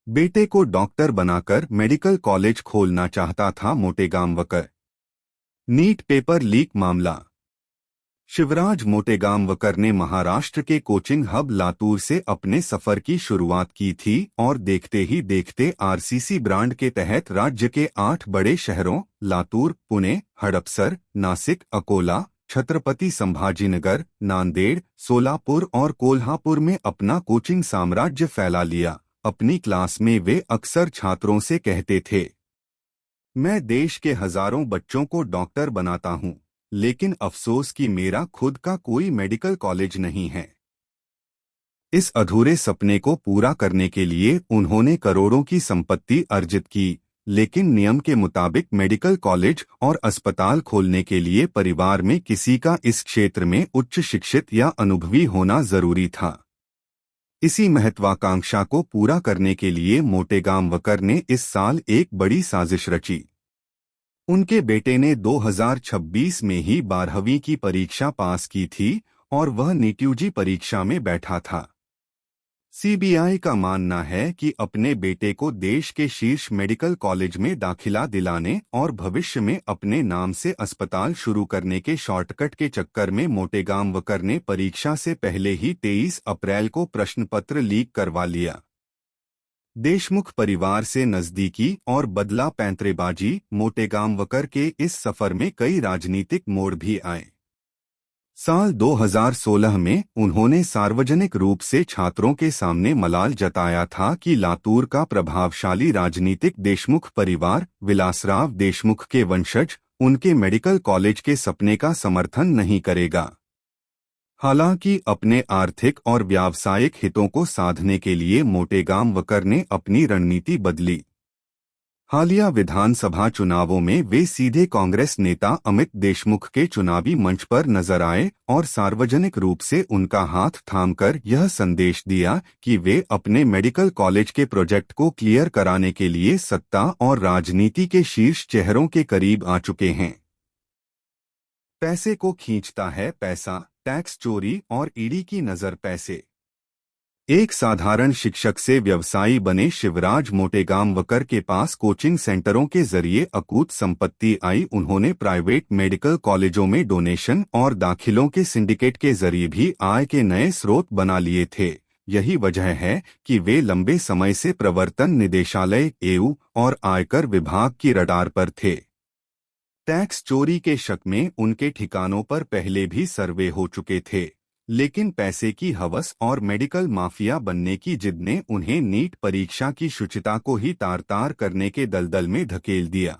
बेटे को डॉक्टर बनाकर मेडिकल कॉलेज खोलना चाहता था मोटेगांवकर। नीट पेपर लीक मामला। शिवराज मोटेगांवकर ने महाराष्ट्र के कोचिंग हब लातूर से अपने सफर की शुरुआत की थी और देखते ही देखते आरसीसी ब्रांड के तहत राज्य के 8 बड़े शहरों लातूर, पुणे, हड़पसर, नासिक, अकोला, छत्रपति संभाजीनगर, नांदेड़, सोलापुर और कोल्हापुर में अपना कोचिंग साम्राज्य फैला लिया। अपनी क्लास में वे अक्सर छात्रों से कहते थे, मैं देश के हजारों बच्चों को डॉक्टर बनाता हूं, लेकिन अफसोस कि मेरा खुद का कोई मेडिकल कॉलेज नहीं है। इस अधूरे सपने को पूरा करने के लिए उन्होंने करोड़ों की संपत्ति अर्जित की, लेकिन नियम के मुताबिक मेडिकल कॉलेज और अस्पताल खोलने के लिए परिवार में किसी का इस क्षेत्र में उच्च शिक्षित या अनुभवी होना जरूरी था। इसी महत्वाकांक्षा को पूरा करने के लिए मोटेगांवकर ने इस साल एक बड़ी साजिश रची। उनके बेटे ने 2026 में ही 12वीं की परीक्षा पास की थी और वह नीट यूजी परीक्षा में बैठा था। सीबीआई का मानना है कि अपने बेटे को देश के शीर्ष मेडिकल कॉलेज में दाखिला दिलाने और भविष्य में अपने नाम से अस्पताल शुरू करने के शॉर्टकट के चक्कर में मोटेगांवकर ने परीक्षा से पहले ही 23 अप्रैल को प्रश्नपत्र लीक करवा लिया। देशमुख परिवार से नजदीकी और बदला पैंतरेबाजी। मोटेगांवकर के इस सफर में कई राजनीतिक मोड़ भी आए। साल 2016 में उन्होंने सार्वजनिक रूप से छात्रों के सामने मलाल जताया था कि लातूर का प्रभावशाली राजनीतिक देशमुख परिवार विलासराव देशमुख के वंशज उनके मेडिकल कॉलेज के सपने का समर्थन नहीं करेगा। हालांकि अपने आर्थिक और व्यावसायिक हितों को साधने के लिए मोटेगांवकर ने अपनी रणनीति बदली। हालिया विधानसभा चुनावों में वे सीधे कांग्रेस नेता अमित देशमुख के चुनावी मंच पर नजर आए और सार्वजनिक रूप से उनका हाथ थामकर यह संदेश दिया कि वे अपने मेडिकल कॉलेज के प्रोजेक्ट को क्लियर कराने के लिए सत्ता और राजनीति के शीर्ष चेहरों के करीब आ चुके हैं। पैसे को खींचता है पैसा, टैक्स चोरी और ईडी की नजर पैसे। एक साधारण शिक्षक से व्यवसायी बने शिवराज मोटेगांवकर के पास कोचिंग सेंटरों के जरिए अकूत संपत्ति आई। उन्होंने प्राइवेट मेडिकल कॉलेजों में डोनेशन और दाखिलों के सिंडिकेट के जरिए भी आय के नए स्रोत बना लिए थे। यही वजह है कि वे लंबे समय से प्रवर्तन निदेशालय एयू और आयकर विभाग की रडार पर थे। टैक्स चोरी के शक में उनके ठिकानों पर पहले भी सर्वे हो चुके थे, लेकिन पैसे की हवस और मेडिकल माफिया बनने की जिद ने उन्हें नीट परीक्षा की शुचिता को ही तार-तार करने के दलदल में धकेल दिया।